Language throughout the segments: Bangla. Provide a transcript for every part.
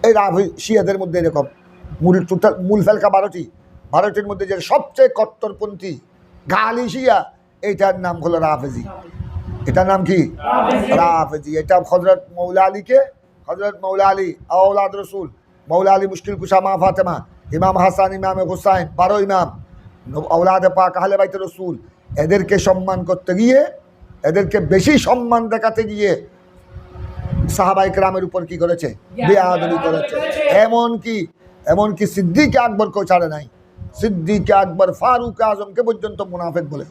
এই শিয়াদের মধ্যে এরকম মূল ফেলকা 12টির মধ্যে যে সবচেয়ে কট্টরপন্থী গালি শিয়া, এইটার নাম হলো রাফেজি। এটার নাম কি? রাফেজি। এটা হজরত মৌলা আলী আওলাদ রসুল, মৌলা আলী মুশকিল কুশা মা ফাতেমা, ইমাম হাসান, ইমাম হুসাইন, 12 ইমাম, আওলাদে পাক আহলে বাইত রসুল, এদেরকে সম্মান করতে গিয়ে, এদেরকে বেশি সম্মান দেখাতে গিয়ে সাহাবায়ে কেরামের উপর কি করেছে? বেয়াদবি করেছে। এমনকি সিদ্দিক আকবরকেও ছাড়ে নাই। সিদ্দিক আকবর, ফারুক আজমকে পর্যন্ত মুনাফিক বলে।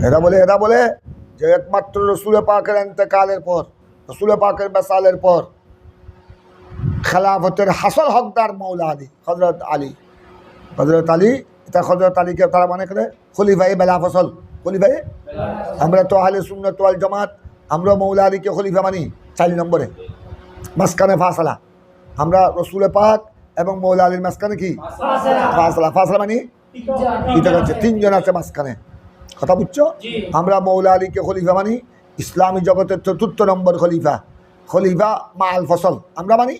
এরা বলে যে একমাত্র রসুল পাকের ইন্তেকালের পর, রসুল পাকের বেসালের পর খেলাফতের হাসল হকদার মৌলা আলী, হজরত আলী। এটা হজরত আলীকে তারা মনে করে খলিফায়ে বেলা ফসল, খলিফায়ে। আমরা তো আহলে সুন্নাত ওয়াল জামাত, আমরা মৌলা আলীকে খলিফা মানি 4 নম্বরে, মাঝখানে ফাসলা। আমরা রসুল পাক এবং মৌলা আলীর মাঝখানে কি ফাসলা মানি? 3 জন আছে মাঝখানে, কথা বুঝছো? আমরা মৌলা আলীকে খলিফা মানি, ইসলামী জগতের 4th নম্বর খলিফা মা আল ফসল আমরা মানি।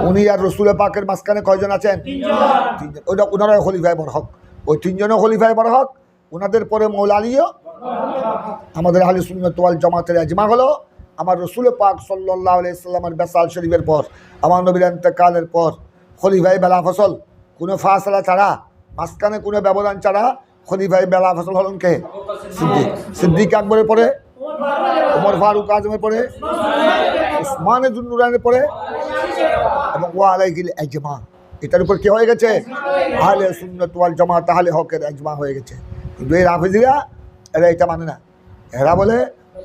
উনি আর রসুল পাকের মাঝখানে কয়জন আছেন? 3 জন। ওনারাই খলিফায় বরহক, ওই 3 জনও খলিফায় বরহক। ওনাদের পরে মৌলা আলীও। আমাদের আহলে সুন্নাত ওয়াল জামাতের ইজমা হলো, আমার রসুল পাক সাল্লাল্লাহু আলাইহি সাল্লামের বেসাল শরীফের পর, আমার নবীর ইন্তেকালের পর খলিফায়ে বেলা ফসল, কোনো ফাসলা ছাড়া, মাঝখানে কোনো ব্যবধান ছাড়া খলিফায়ে বেলা ফসল হলেন কে? সিদ্দিক আকবরের পরে ওমর ফারুক আজমের পরে উসমান যুন নুরাইনের পরে এবং ওয়া আলাইহিল ইজমা। এটার উপর কি হয়ে গেছে? আহলে সুন্নাত ওয়াল জামাত, আহলে হকের ইজমা হয়ে গেছে। কিন্তু এই রাফেজিরা এরা এটা মানে না। এরা বলে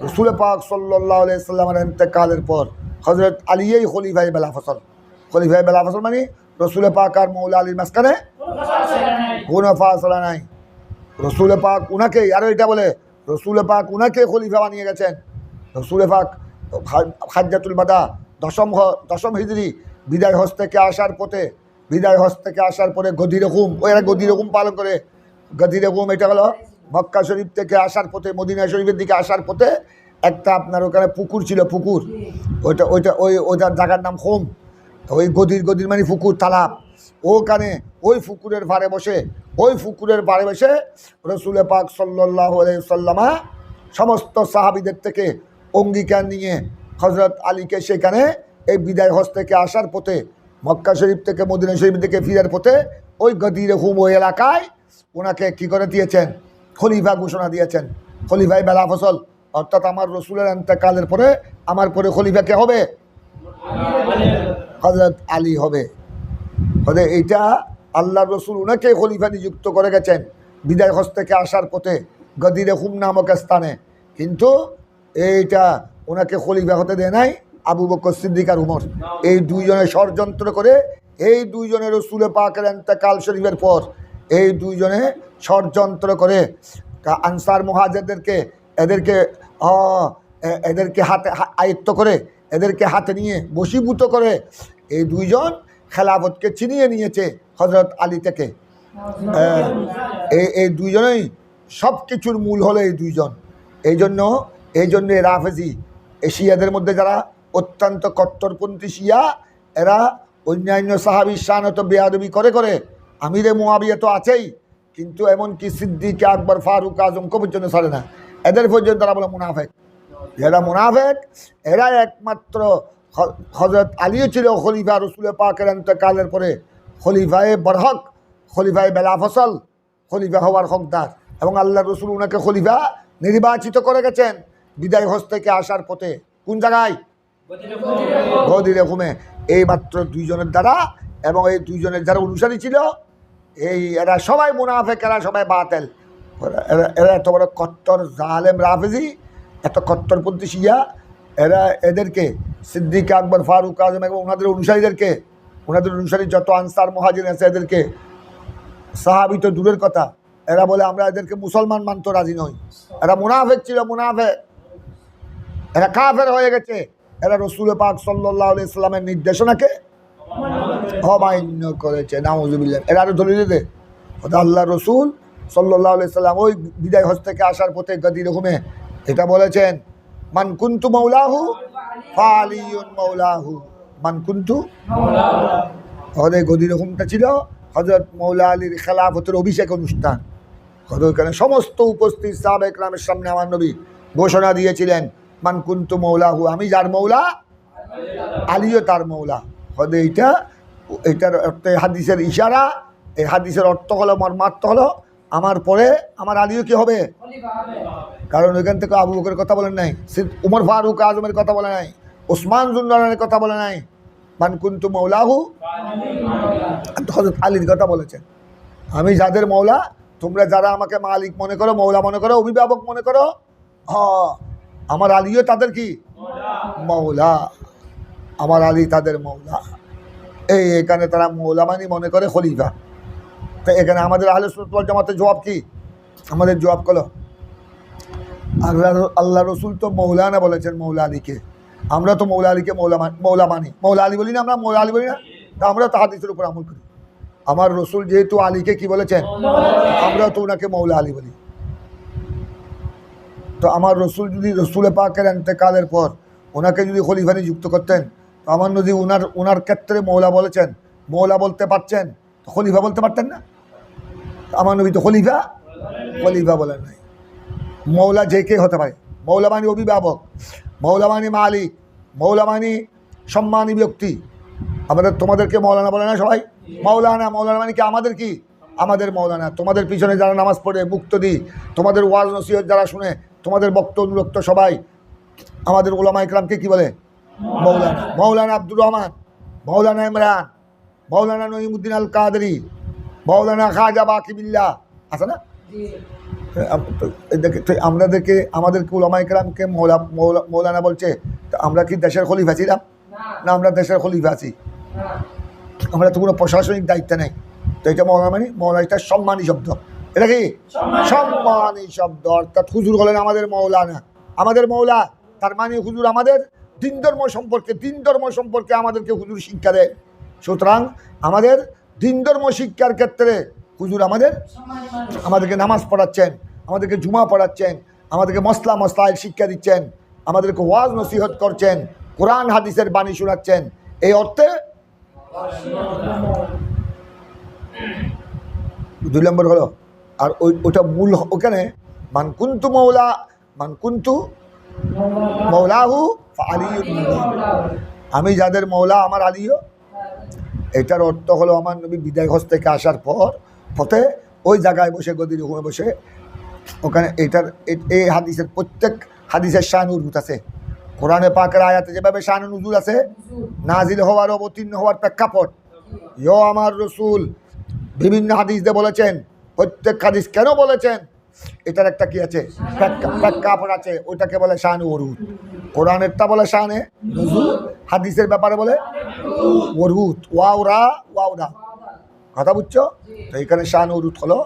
রসুল পাক সাল্লাল্লাহু আলাইহি সাল্লামের ইন্তেকালের পর হযরত আলীই খলিফায়ে বেলা ফসল। খলিফায়ে বেলা ফসল মানে রসুল পাক আর মৌলা আলীর মাঝখানে কোনো ফাসলা নাই। রসুল পাক উনাকে, আর এটা বলে রসুল পাক উনাকে খলিফা বানিয়ে গেছেন। রসুল পাক হাজ্জাতুল বাদা 10ম হিজরি বিদায় হজ থেকে আসার পরে গদির হুকুম, ওরা গদির হুকুম পালন করে। গদির হুকুম এটা হলো মক্কা শরীফ থেকে আসার পথে, মদিনা শরীফের দিকে আসার পথে একটা আপনার ওখানে পুকুর ছিল, পুকুর, ওইটার জায়গার নাম হোম। ওই গদির মানে পুকুর, তালাব। ওখানে ওই পুকুরের পাড়ে বসে রসুল পাক সাল্লাল্লাহু আলাইহি ওয়াসাল্লাম সমস্ত সাহাবীদের থেকে অঙ্গীকার নিয়ে হযরত আলীকে সেখানে এই বিদায় হজ থেকে আসার পথে, মক্কা শরীফ থেকে মদিনা শরীফ থেকে ফিরার পথে ওই গদির হুম ওই এলাকায় ওনাকে কি করে দিয়েছেন? খলিফা ঘোষণা দিয়েছেন। খলিফায়ে বেলা ফসল, অর্থাৎ আমার রসুলের ইন্তেকালের পরে আমার পরে খলিফা কে হবে? হযরত আলী হবে। এইটা আল্লাহর রসুল ওনাকে খলিফা নিযুক্ত করে গেছেন বিদায় হজ থেকে আসার পথে গদির হুম নামক স্থানে। কিন্তু এইটা ওনাকে খলিফা হতে দেয় নাই আবু বকর সিদ্দিক আর উমর। এই 2 জনে ষড়যন্ত্র করে, এই 2 জনের রসুল পাকের ইন্তেকাল শরীফের পর এই 2 জনে ষড়যন্ত্র করে আনসার মুহাজিরদেরকে এদেরকে হাতে আয়ত্ত করে, এদেরকে হাতে নিয়ে বশীভূত করে এই 2 জন খেলাফতকে ছিনিয়ে নিয়েছে হযরত আলী থেকে। এই 2 জনেই সব কিছুর মূল হলো এই 2 জন। এই জন্য রাফেজি, শিয়াদের মধ্যে যারা অত্যন্ত কট্টরপন্থী শিয়া, এরা অন্যান্য সাহাবীর শানত বেয়াদবি করে আমিরে মুয়াবিয়া তো আছেই, কিন্তু এমনকি সিদ্দিক আকবর, ফারুক আজমকে পর্যন্ত ছাড়ে না। এদের পর্যন্ত তারা বলে মুনাফেক। এরা মুনাফেক। এরা একমাত্র হযরত আলীও ছিল খলিফা রসুল পাকের ইন্তেকালের পরে খলিফায়ে বরহক, খলিফায়ে বেলা ফসল, খলিফা হওয়ার হকদার, এবং আল্লাহ রসুল ওনাকে খলিফা নির্বাচিত করে গেছেন বিদায় হজ থেকে আসার পথে। কোন জায়গায়? গদির হুকুমে। এই মাত্র 2 জনের দ্বারা, এবং এই 2 জনের যারা অনুসারী ছিল, এরা সবাই মুনাফেক, এরা সবাই বাতিল। এরা এত বড় কট্টর জালেম রাফেজি, এত কট্টরপন্থী শিয়া। এদেরকে সিদ্দিক আকবর, ফারুক আজম এবং ওনাদের অনুসারী যত আনসার মুহাজির আছে, এদেরকে সাহাবী তো দূরের কথা, এরা বলে আমরা এদেরকে মুসলমান মানতে রাজি নই। এরা মুনাফেক ছিল, মুনাফেক। এরা কাফের হয়ে গেছে। এরা রসুল পাক সাল্লাল্লাহু আলাইহি সাল্লামের নির্দেশনাকে অমান্য করেছে। নাউযুবিল্লাহ। এরা আরো দলিল দেয়, আল্লাহ রসুল সাল্লাল্লাহু আলাইহি সাল্লাম ওই বিদায় হজ থেকে আসার পথে গদির হুকুমে এটা বলেছেন মান কুনতু মাওলাহু ফাআলিয়ুন মাওলাহু, মান কুনতু আমাদের গদির হুকুমটা ছিল হযরত মৌলা আলীর খেলাফতের অভিষেক অনুষ্ঠান। ওখানে সমস্ত উপস্থিত সাহাবায়ে কেরামের সামনে আমার নবী ঘোষণা দিয়েছিলেন মান কুনতু মাওলাহু, আমি যার মৌলা আলীও তার মৌলা। হদে এইটার অর্থ হাদিসের ইশারা, এই হাদিসের অর্থ হলো মর্মার্থ হলো আমার পরে আমার আলীও কি হবে, কারণ ওইখান থেকে আবু বকরের কথা বলেন নাই, উমর ফারুক আজমের কথা বলে নাই, ওসমান জুন্নানের কথা বলে নাই, মান কুনতু মাওলাহু হযরত আলীর কথা বলেছেন। আমি যাদের মৌলা, তোমরা যারা আমাকে মালিক মনে করো, মৌলা মনে করো, অভিভাবক মনে করো, আমার আলীও তাদের কি মৌলা, আমার আলী তাদের মৌলা। এখানে তারা মৌলা মানি মনে করে খলিফা। তো এখানে আমাদের আহলে সুন্নাত ওয়াল জামাতের জবাব কি? আমাদের জবাব হলো আল্লাহ রসুল তো মৌলানা বলেছেন মৌলা আলীকে, আমরা তো মৌলা আলীকে মৌলা মানি, মৌলা আলী বলি না, আমরা মৌলা আলী বলি না, তা আমরা তো হাদিসের উপর আমল করি। আমার রসুল যেহেতু আলীকে কি বলেছেন, আমরা তো ওনাকে মৌলা আলী বলি। তো আমার রসুল যদি রসুল পাকের ইন্তেকালের পর ওনাকে যদি খলিফা নিযুক্ত করতেন, তো আমার নদী ওনার ক্ষেত্রে মৌলা বলেছেন, মৌলা বলতে পারছেন, তো খলিফা বলতে পারতেন না? আমার নবী তো খলিফা বলেন নাই। মৌলা যে কে হতে পারে, মৌলা মানি অভিভাবক, মৌলা মানি মালিক, মৌলা মানি সম্মানী ব্যক্তি। তোমাদেরকে মৌলানা বলে না সবাই, মৌলানা মানে কি আমাদের কি, আমাদের মৌলানা। তোমাদের পিছনে যারা নামাজ পড়ে মুক্ত দিই, তোমাদের ওয়াজ নসিহত যারা শুনে, তোমাদের বক্ত অনুরক্ত সবাই আমাদের উলামা ইকরামকে কি বলে, মৌলানা। মৌলানা আব্দুর রহমান, মৌলানা ইমরান, মৌলানা নঈমুদ্দিন আল কাদরি, মৌলানা খাজা বাকিবিল্লাহ আছে না? আমাদেরকে উলামা ইকরামকে মৌলানা বলছে, তো আমরা কি দেশের খলিফা ছিলাম না? আমরা দেশের খলিফা আছি, আমরা তো কোনো প্রশাসনিক দায়িত্ব নেই। তো এটা মৌলানা মানে মৌলা, এটা সম্মানী শব্দ। এটা কি সম্মানী শব্দ, অর্থাৎ হুজুর হলেন আমাদের মৌলানা, আমাদের মৌলা। তার মানে হুজুর আমাদের দিন ধর্ম সম্পর্কে আমাদেরকে হুজুর শিক্ষা দেয়। সুতরাং আমাদের দিন ধর্ম শিক্ষার ক্ষেত্রে হুজুর আমাদেরকে নামাজ পড়াচ্ছেন, আমাদেরকে জুমা পড়াচ্ছেন, আমাদেরকে মসলাইল শিক্ষা দিচ্ছেন, আমাদেরকে ওয়াজ নসিহত করছেন, কোরআন হাদিসের বাণী শোনাচ্ছেন। এই অর্থে 2 নম্বর হলো। আর ওটা মূল ওখানে মান কুনতু মাওলাহু ফাআলিয়ুন, আমি যাদের মৌলা আমার আলীও। এটার অর্থ হলো আমার নবী বিদায় হজ থেকে আসার পর পথে ওই জায়গায় বসে গদির হুকুমে বসে ওখানে এই হাদিসের প্রত্যেক হাদিসের শান উরুত আছে। কোরআনে পাকের আয়াতে যেভাবে শান নুজুল আছে, নাজিল হওয়ার অবতীর্ণ হওয়ার প্রেক্ষাপট, আমার রসুল বিভিন্ন হাদিস দিয়ে বলেছেন। প্রত্যেক হাদিস কেন বলেছেন, এটার একটা কি আছে, প্রেক্ষাপট আছে, ওইটাকে বলে শান উরুত। কোরআনেরটা বলে শানে নুজুল, হাদিসের ব্যাপারে বলে উরুত, ওয়াওরা। কথা বুঝছো? তো এখানে শান উরুত হলো,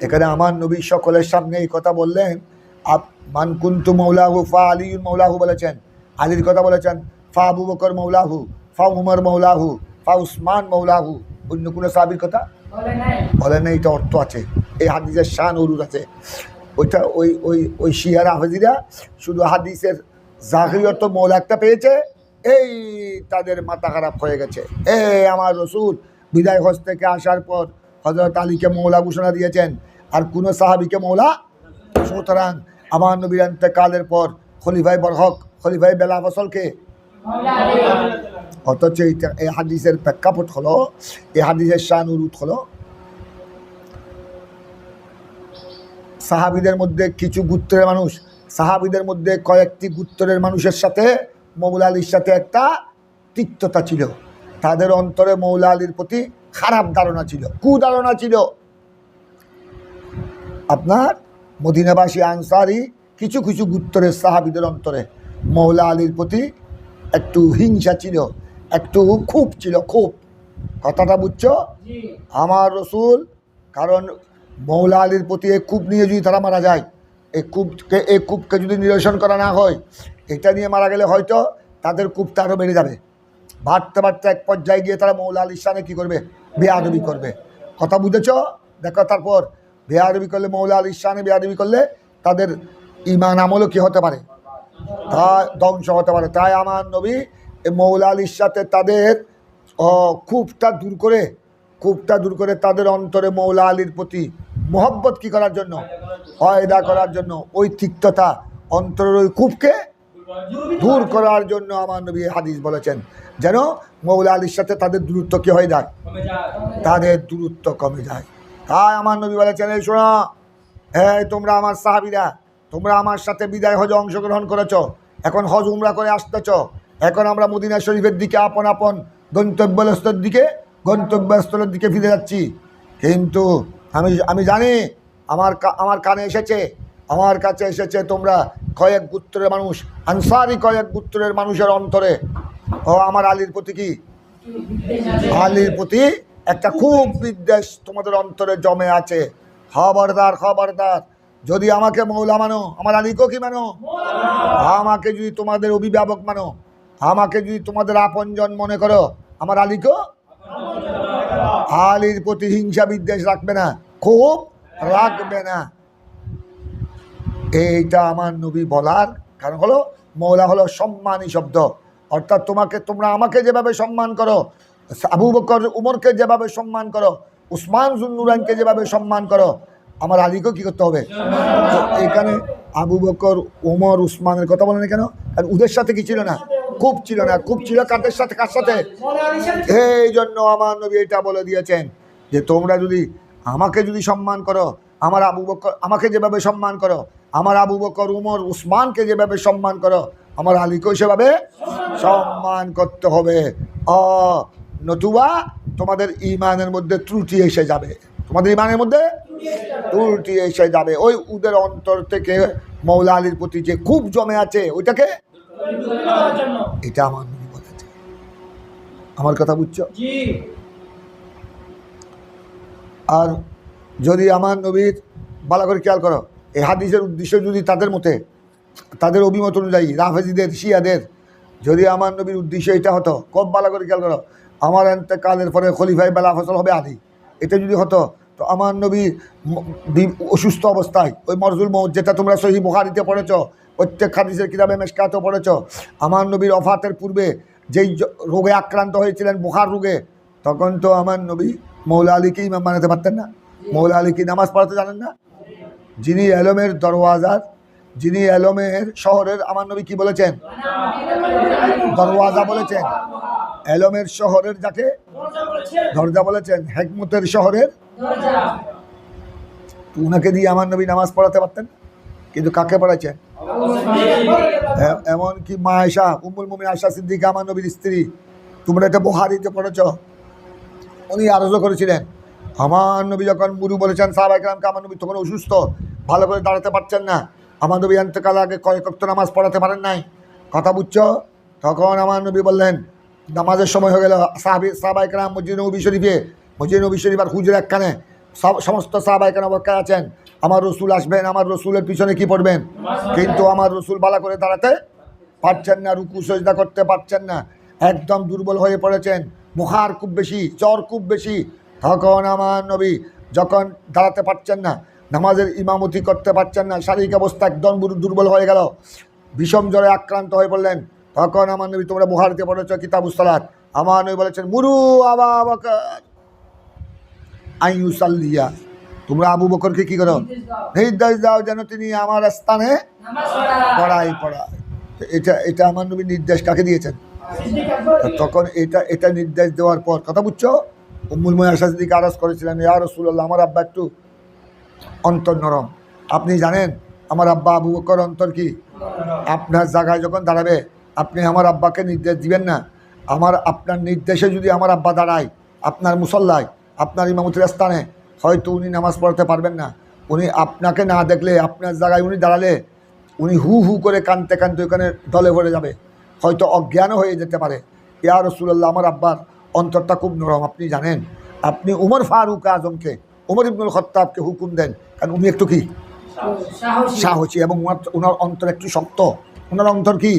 এখানে আমার নবী সকলের সামনে এই কথা বললেন। মান কুনতু মাওলাহু ফা আলিয়ুন মাওলাহু বলেছেন, আলীর কথা বলেছেন, ফা আবু বকর মাওলাহু, ফা উমর মাওলাহু, ফা উসমান মাওলাহু। অন্য কোনো সাহাবীর কথা বলেন না। এটা অর্থ আছে, এই হাদিসের শান উরুত আছে। ওইটা ওই শিয়ারা হাফেজিরা শুধু হাদিসের জাহিরি অর্থ মৌলা একটা পেয়েছে, এই তাদের মাথা খারাপ হয়ে গেছে। আমার রসুল বিদায় হজ থেকে আসার পর হযরত আলীকে মৌলা ঘোষণা দিয়েছেন, আর কোনো সাহাবীকে মৌলা। সুতরাং আমার নবীর ইন্তেকালের পর খলিফায়ে বরহক, খলিফায়ে বেলা ফসলকে, অথচ এই হাদিসের প্রেক্ষাপট হলো, এই হাদিসের শান উরুত হলো সাহাবীদের মধ্যে কিছু গোত্রের মানুষ, সাহাবীদের মধ্যে কয়েকটি গোত্রের মানুষের সাথে মৌলা আলীর সাথে একটা তিক্ততা ছিল। তাদের অন্তরে মৌলা আলীর প্রতি খারাপ ধারণা ছিল, কুধারণা ছিল। আপনার মদিনাবাসী আনসারি কিছু গোত্রের সাহাবীদের অন্তরে মৌলা আলীর প্রতি একটু হিংসা ছিল, একটু ক্ষোভ ছিল, ক্ষোভ। কথাটা বুঝছো? আমার রসুল, কারণ মৌলা আলীর প্রতি এই ক্ষোভ নিয়ে যদি তারা মারা যায়, এই ক্ষোভকে যদি নিরসন করা না হয়, এটা নিয়ে মারা গেলে হয়তো তাদের ক্ষোভটা আরও বেড়ে যাবে। বাড়তে এক পর্যায়ে গিয়ে তারা মৌলা আলীর সামনে কী করবে, বেয়াদবি করবে। কথা বুঝেছ? দেখো, তারপর বেয়াদবি করলে, মৌলা আলীর সামনে বেয়াদবি করলে তাদের ঈমান আমলও কী হতে পারে, তা ধ্বংস হতে পারে। তাই আমার নবী এই মৌলা আলীর সাথে তাদের ক্ষোভটা দূর করে তাদের অন্তরে মৌলা আলীর প্রতি মোহব্বত কি করার জন্য, পয়দা করার জন্য, ওই তিক্ততা অন্তরের ওই ক্ষোভকে দূর করার জন্য আমার নবী হাদিস বলেছেন, যেন মৌলা আলীর সাথে তাদের দূরত্ব কি হয়ে যায়, তাদের দূরত্ব কমে যায়। তাই আমার নবী বলেছেন, এই শোনো, এই তোমরা আমার সাহাবীরা, তোমরা আমার সাথে বিদায় হজে অংশগ্রহণ করেছ, এখন হজ উমরা করে আসতেছ, এখন আমরা মদিনা শরীফের দিকে আপন আপন গন্তব্যস্থলের দিকে ফিরে যাচ্ছি। কিন্তু আমি জানি, আমার কানে এসেছে, আমার কাছে এসেছে, তোমরা কয়েক গোত্রের মানুষ, আনসারি কয়েক গোত্রের মানুষের অন্তরে আমার আলীর প্রতি কি, আলীর প্রতি একটা খুব বিদ্বেষ তোমাদের অন্তরে জমে আছে। খবরদার, যদি আমাকে মৌলা মানো, আমার আলীকেও কি মানো, আমাকে যদি তোমাদের অভিভাবক মানো, আমাকে যদি তোমাদের আপনজন মনে করো, আমার আলীকেও, আলীর প্রতি হিংসা বিদ্বেষ রাখবে না, খুব রাখবে না। এইটা আমার নবী বলার কারণ হলো, মৌলা হলো সম্মানী শব্দ, অর্থাৎ তোমরা আমাকে যেভাবে সম্মান করো, আবু বকর উমরকে যেভাবে সম্মান করো, উসমান জুন্নুরাইনকে যেভাবে সম্মান করো, আমার আলীকেও কী করতে হবে। তো এখানে আবু বকর উমর উসমানের কথা বলেন কেন? কারণ ওদের সাথে কি ছিল না, খুব ছিল না, খুব ছিল কার সাথে। এই জন্য আমার নবী এটা বলে দিয়েছেন যে তোমরা যদি আমাকে সম্মান করো, আমার আবু বকর আমাকে যেভাবে সম্মান করো, আমার আবু বকর উমর উসমানকে যেভাবে সম্মান করো, আমার আলীকেও সেভাবে সম্মান করতে হবে। নতুবা তোমাদের ইমানের মধ্যে ত্রুটি এসে যাবে, ওই উদের অন্তর থেকে মৌলা আলীর প্রতি যে খুব জমে আছে, ওইটাকে, এটা আমার নবী বলেছে। আমার কথা বুঝছো? আর যদি আমার নবীর, ভালো করে খেয়াল করো, এই হাদিসের উদ্দেশ্য যদি তাদের অভিমত অনুযায়ী, রাফেজিদের, শিয়াদের, যদি আমার নবীর উদ্দেশ্য এটা হতো, খুব ভালো করে খেয়াল করো, আমার এতেকালের পরে খলিফায়ে বেলা ফসল হবে আলী, এটা যদি হতো, তো আমার নবী অসুস্থ অবস্থায়, ওই মরজুল মৌত যেটা তোমরা সহিহ বুখারীতে পড়েছ, প্রত্যেক হাদিসের কিতাবে মেশকাতেও পড়েছ, আমার নবীর ওফাতের পূর্বে যেই রোগে আক্রান্ত হয়েছিলেন, বুখার রোগে, তখন তো আমার নবী মৌলা আলীকে ইমাম বানাতে পারতেন না। মৌলা আলী কি নামাজ পড়াতে জানেন না? যিনি এলমের দরওয়াজার, যিনি এলমের শহরের, আমার নবী কি বলেছেন? দরওয়াজা বলেছেন। এলমের শহরের যাকে দরজা বলেছেন, হিকমতের শহরের দরজা। তো উনাকে দিয়ে আমার নবী নামাজ পড়াতে পারতেন, কিন্তু কাকে পড়াইছেন? এমনকি মা আয়েশা, উম্মুল মুমিনিন আয়েশা সিদ্দিকা, আমার নবীর স্ত্রী, তোমরা এটা বুখারীতে পড়েছ, উনি আরজও করেছিলেন, আমার নবী যখন মুরু বলেছেন সাহাবায়ে কেরামকে, আমার নবী তখন অসুস্থ, ভালো করে দাঁড়াতে পারছেন না, আমার নবী ইন্তেকাল আগে কয়েক ওয়াক্ত নামাজ পড়াতে পারেন নাই, কথা বুঝছো? তখন আমার নবী বললেন, নামাজের সময় হয়ে গেল, সাহাবায়ে কেরাম মসজিদ নবী শরীফ আর হুজুর একখানে, সমস্ত সাহাবায়ে কেরাম অপেক্ষায় আছেন, আমার রসুল আসবেন, আমার রসুলের পিছনে কি পড়বেন, কিন্তু আমার রসুল ভালো করে দাঁড়াতে পারছেন না, রুকু সিজদা করতে পারছেন না, একদম দুর্বল হয়ে পড়েছেন, বুখার খুব বেশি, জ্বর খুব বেশি। তখন আমার নবী যখন দাঁড়াতে পারছেন না, নামাজের ইমামতি করতে পারছেন না, শারীরিক অবস্থা একদম দুর্বল হয়ে গেল, বিষম জ্বরে আক্রান্ত হয়ে পড়লেন, তখন আমার নবী, তোমরা বুখারীতে পড়েছ কিতাবুস সালাত, আমার নবী বলেছেন, মুরু আবা বকর আন ইউসাল্লিয়া, তোমরা আবু বকরকে কি করো, নির্দেশ দাও যেন তিনি আমার স্থানে পড়ায়। এটা আমার নবী নির্দেশ কাকে দিয়েছেন? তখন এটা নির্দেশ দেওয়ার পর, কথা বুঝছো, উম্মুল মুমিনিন আয়েশা সিদ্দিকা আরজ করেছিলেন, ইয়া রাসূলুল্লাহ, আমার আব্বা একটু অন্তর নরম, আপনি জানেন আমার আব্বা আবু বকর অন্তর কি, আপনার জায়গায় যখন দাঁড়াবে, আপনি আমার আব্বাকে নির্দেশ দিবেন না, আপনার নির্দেশে যদি আমার আব্বা দাঁড়ায় আপনার মুসল্লায়, আপনার ইমামতির স্থানে, হয়তো উনি নামাজ পড়াতে পারবেন না, উনি আপনাকে না দেখলে, আপনার জায়গায় উনি দাঁড়ালে, উনি হু হু করে কাঁদতে ওখানে দলে ভরে যাবে, হয়তো অজ্ঞানও হয়ে যেতে পারে। ইয়া রাসূলুল্লাহ, আমার আব্বার অন্তরটা খুব নরম, আপনি জানেন, আপনি উমর ফারুক আজমকে, উমর ইবনুল খাত্তাবকে হুকুম দেন, কারণ উনি একটু কি সাহসী, এবং ওনার অন্তর একটু শক্ত, ওনার অন্তর কি,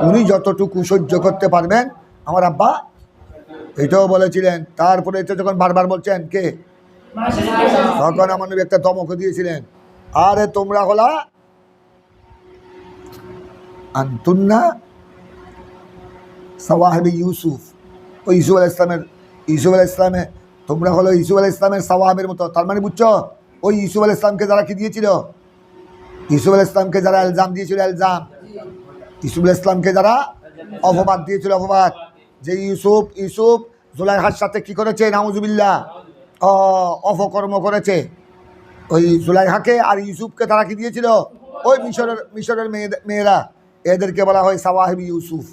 উনি যতটুকু সহ্য করতে পারবেন, আমার আব্বা এটাও বলেছিলেন। তারপরে এটা যখন বারবার বলছেন কে, তখন আমার নবী একটা ধমক দিয়েছিলেন, আরে তোমরা হলা আনতুন্না সাওয়াহিবি ইউসুফ। ওই ইউসুফ আলাইহিস সালামে তোমরা হলো ইউসুফ আলাইহিস সালামের সাওয়াহিবের মতো। তার মানে বুঝছো, ওই ইউসুফ আলাইহিস সালামকে যারা কি দিয়েছিল, ইউসুফ আলাইহিস সালামকে যারা ইলজাম দিয়েছিল, ইউসুফ আলাইহিস সালামকে যারা অপবাদ দিয়েছিল, অপবাদ যে ইউসুফ জুলাইখার সাথে কি করেছে, নাউজুবিল্লাহ, অপকর্ম করেছে। ওই জুলাইখাকে আর ইউসুফকে তারা কি দিয়েছিল, ওই মিশরের মেয়েরা, এদেরকে বলা হয় সাওয়াহিবি ইউসুফ,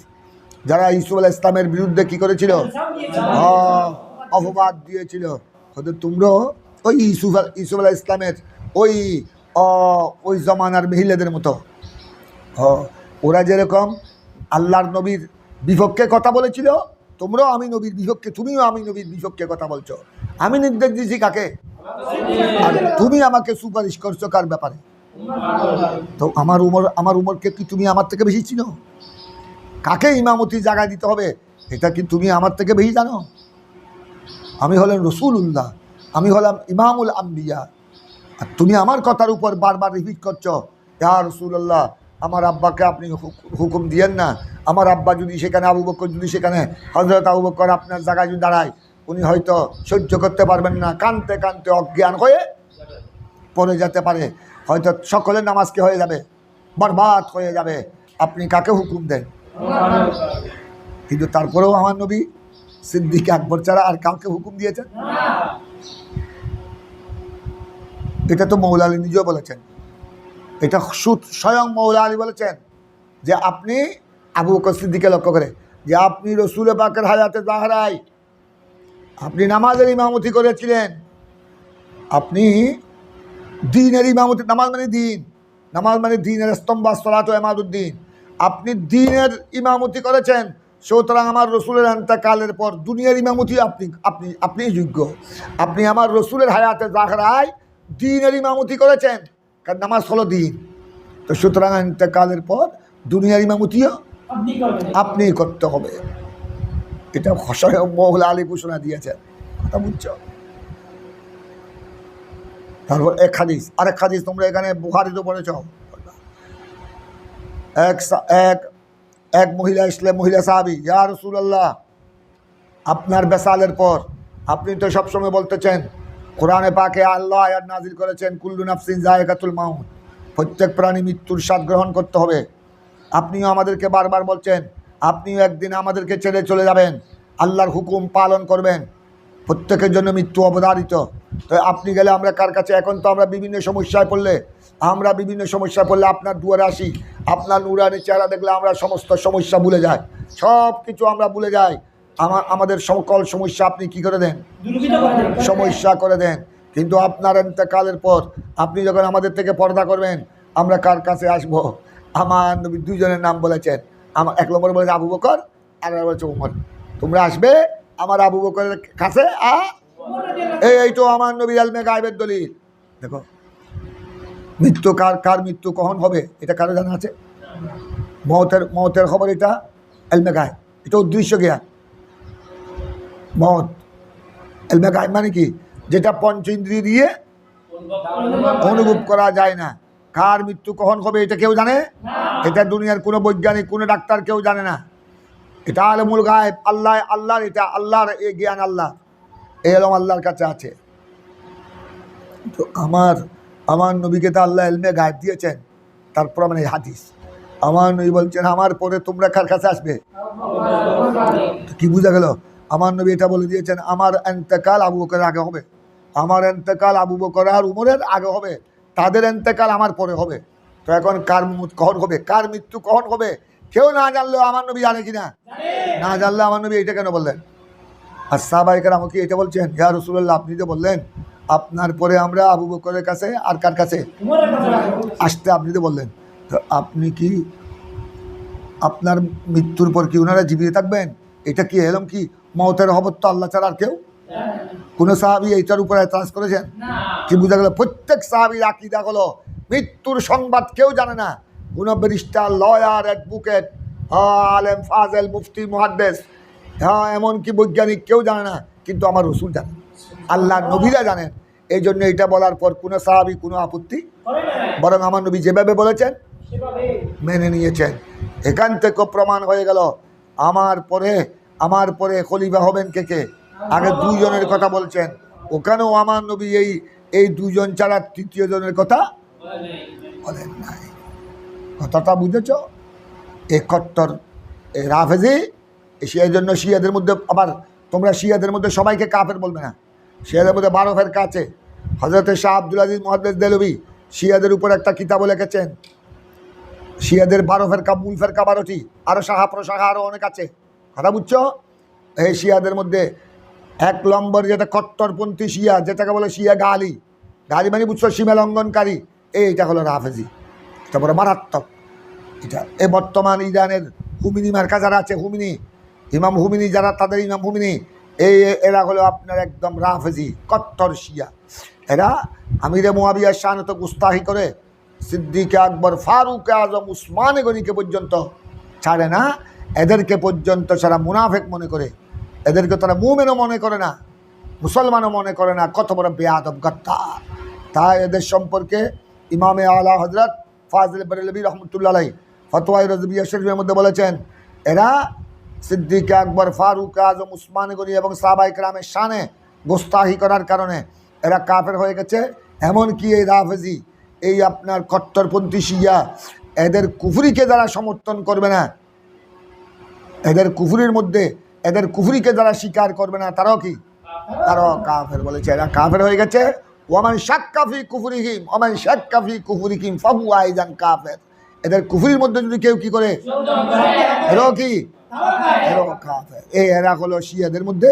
যারা ইউসুফ আলাইহিস সালামের বিরুদ্ধে কি করেছিল, অপবাদ দিয়েছিল। হয়তো তোমরাও ওই ইউসুফ আলাইহিস সালামের ওই জমানার মহিলাদের মতো। ওরা যেরকম আল্লাহর নবীর বিপক্ষে কথা বলেছিল, তোমরাও আমি নবীর বিপক্ষে, তুমিও আমি নবীর বিপক্ষে কথা বলছো। আমি নির্দেশ দিয়েছি কাকে, আর তুমি আমাকে সুপারিশ করছো কার ব্যাপারে? তো আমার উমরকে কি তুমি আমার থেকে বেশি চিনো? কাকে ইমামতি জায়গায় দিতে হবে এটা কি তুমি আমার থেকে বেশি জানো? আমি হলাম রসুলুল্লাহ, আমি হলাম ইমামুল আম্বিয়া, আর তুমি আমার কথার উপর বারবার রিপিট করছো, ইয়া রাসূলুল্লাহ আমার আব্বাকে আপনি হুকুম দিয়েন না। আমার আব্বা যদি সেখানে, আবু বকর যদি সেখানে, হযরত আবু বকর আপনার জায়গায় যদি দাঁড়ায়, উনি হয়তো সহ্য করতে পারবেন না, কাঁদতে কাঁদতে অজ্ঞান হয়ে পড়ে যেতে পারে, হয়তো সকলের নামাজকে হয়ে যাবে, বরবাদ হয়ে যাবে। আপনি কাকে হুকুম দেন? কিন্তু তারপরেও আমার নবী সিদ্দিক আকবর ছাড়া আর কাউকে হুকুম দিয়েছেন? এটা তো মৌলা আলী নিজেও বলেছেন, এটা স্বয়ং মৌলা আলী বলেছেন যে আপনি আবু বকর সিদ্দিককে লক্ষ্য করে যে আপনি রসুল পাকের হায়াতে জাহরায় আপনি নামাজের ইমামতি করেছিলেন, আপনি দ্বীনের ইমামতি, নামাজ মানে দ্বীনের স্তম্ভ, সলাত ও ইমাদুদ্দিন, আপনি দ্বীনের ইমামতি করেছেন। সুতরাং আমার রসুলের ইন্তেকালের পর দুনিয়ার ইমামতি আপনি যোগ্য। আপনি আমার রসুলের হায়াতে জাহরায় দ্বীনের ইমামতি করেছেন, কারণ নামাজ হলো দ্বীন। তো সুতরাং ইন্তেকালের পর দুনিয়ার ইমামতিও আপনি করতে হবে। এটা স্বয়ং মৌলা আলী ঘোষণা দিয়েছেন, কথা বুঝছো? তারপর আরেক হাদিস তোমরা এখানে বুখারীতে পড়েছ। এক মহিলা ইসলাম, মহিলা সাহাবী, ইয়া রাসূলুল্লাহ আপনার বেসালের পর আপনি তো সবসময় বলতেছেন, কোরআনে পাকে আল্লাহ আয়াত নাজিল করেছেন, কুল্লু নাফসিন যায়কাতুল মাউত, প্রত্যেক প্রাণী মৃত্যুর স্বাদ গ্রহণ করতে হবে। আপনিও আমাদেরকে বারবার বলছেন, আপনিও একদিন আমাদেরকে ছেড়ে চলে যাবেন, আল্লাহর হুকুম পালন করবেন, প্রত্যেকের জন্য মৃত্যু অবধারিত। তো আপনি গেলে আমরা কার কাছে? এখন তো আমরা বিভিন্ন সমস্যায় পড়লে আপনার দুয়ারে আসি, আপনার নুরানি চেহারা দেখলে আমরা সমস্ত সমস্যা ভুলে যাই, সব কিছু আমরা ভুলে যাই। আমাদের সকল সমস্যা আপনি কি করে দেন? সমস্যা করে দেন। কিন্তু আপনার ইন্তেকালের পর আপনি যখন আমাদের থেকে পর্দা করবেন, আমরা কার কাছে আসব? আমার নবী দুইজনের নাম বলেছেন, আমার এক নম্বর বলেছে আবু বকর, আর বলেছে উমর। তোমরা আসবে আমার আবু বকরের কাছে, এইটো আমার নবীর ইলমে গায়বের দলিল। দেখো মৃত্যু কার মৃত্যু কখন হবে এটা কারো জানা আছে? মৌতের খবর এটা ইলমে গায়ব, এটা অদৃশ্য জ্ঞান। মত ইলমে গায়ব মানে কি? যেটা পঞ্চ ইন্দ্রিয় দিয়ে অনুভব করা যায় না। কার মৃত্যু কখন হবে এটা কেউ জানে? এটা দুনিয়ার কোনো বৈজ্ঞানিক, কোনো ডাক্তার কেউ জানে না। এটা আলমুল গায়েব, আল্লাহর, এটা আল্লাহর এই জ্ঞান, আল্লাহ এই এলম আল্লাহর কাছে আছে। তো আমার নবীকে তো আল্লাহ ইলমে গায়েব দিয়েছেন, তারপর মানে হাদিস আমার নবী বলছেন আমার পরে তোমরা কার কাছে আসবে? কি বোঝা গেল? আমার নবী এটা বলে দিয়েছেন আমার ইন্তেকাল আবু বকরের আগে হবে, আমার ইন্তেকাল আবু বকর আর উমরের আগে হবে, তাদের ইন্তেকাল আমার পরে হবে। তো এখন কার কখন হবে, কার মৃত্যু কখন হবে কেউ না জানলেও আমার নবী জানে কিনা? না জানলে আমার নবী এটা কেন বললেন? আর সাহাবায়ে কেরাম আমাকে এটা বলছেন, ইয়া রাসূলুল্লাহ আপনি তো বললেন আপনার পরে আমরা আবু বকরের কাছে আর কার কাছে আসতে, আপনি তো বললেন, তো আপনি কি আপনার মৃত্যুর পর কি ওনারা জীবিত থাকবেন? এটা কি এলম কি মওতের খবর তো আল্লাহ ছাড়া আর কেউ? কোনো সাহাবী এইটার উপরে এতরাজ করেছেন? কি বোঝা গেল? প্রত্যেক সাহাবীর আকীদা হলো মৃত্যুর সংবাদ কেউ জানে না। কোনো ব্যারিস্টার, লয়ার, অ্যাডভোকেট, আলেম, ফাজেল, মুফতি, মুহাদ্দিস, এমনকি বৈজ্ঞানিক কেউ জানে না, কিন্তু আমার রসুল জানেন, আল্লাহ নবীরা জানেন। এই জন্য এটা বলার পর কোনো সাহাবী কোনো আপত্তি, বরং আমার নবী যেভাবে বলেছেন মেনে নিয়েছেন। এখান থেকে প্রমাণ হয়ে গেল আমার পরে খলিফা হবেন কে কে। আগে দুইজনের কথা বলছেন, ওখানেও আমার নবী এই দুজন ছাড়া তৃতীয় জনের কথা বলেন নাই। কথাটা বুঝেছ? এই কট্টর এই রাফেজি, সেই জন্য শিয়াদের মধ্যে আবার তোমরা শিয়াদের মধ্যে সবাইকে কাফের বলবে না। শিয়াদের মধ্যে 12 ফেরকা আছে। হযরত শাহ আব্দুল আজিজ মুহাদ্দিস দেলভি শিয়াদের উপর একটা কিতাব লিখেছেন। শিয়াদের 12 ফেরকা, মূল ফেরকা 12টি, আরও শাখা প্রশাখা আরও অনেক আছে। কথা বুঝছো? এই শিয়াদের মধ্যে 1 নম্বর যেটা কট্টরপন্থী শিয়া, যেটাকে বলে শিয়া গালি মানে বুঝছো সীমা লঙ্ঘনকারী, এইটা হলো রাফেজি। এটা বড় মারাত্মক। এটা এই বর্তমান ইরানের হুমিনি মার্কা যারা আছে, ইমাম হুমিনি যারা, তাদের ইমাম হুমিনি, এরা হলো আপনার একদম রাফেজি কট্টর শিয়া। এরা আমিরে মুয়াবিয়ার শানে তো গুস্তাহি করে, সিদ্দিক আকবর, ফারুক আজম, উসমানে গনিকে পর্যন্ত ছাড়ে না। এদেরকে পর্যন্ত সারা মুনাফেক মনে করে, এদেরকে তারা মুমিনও মনে করে না, মুসলমানও মনে করে না। কত বড় বেয়াদব গদ্দার! তাই এদের সম্পর্কে ইমামে আলা হযরত ফাজিল বরেলভী রহমতুল্লাহ আলাইহি ফতোয়া রাজবিয়া শরীফের মধ্যে বলেছেন, এরা সিদ্দিক আকবর, ফারুক আজম, উসমান গনি এবং সাহাবায়ে কেরামের শানে গোস্তাহি করার কারণে এরা কাফের হয়ে গেছে। এমনকি এই রাফেজি, এই আপনার কট্টরপন্থী শিয়া, এদের কুফরিকে যারা সমর্থন করবে না, এদের কুফরিকে যারা স্বীকার করবে না, তারাও কাফের বলেছে। এরা কাফের হয়ে গেছে। ওয়ামান শাক্কা ফি কুফরিহিম ফাহুয়া আইযান কাফের। এদের কুফরির মধ্যে যদি কেউ কি করে, এরাও কাফের। এরা হলো শিয়াদের মধ্যে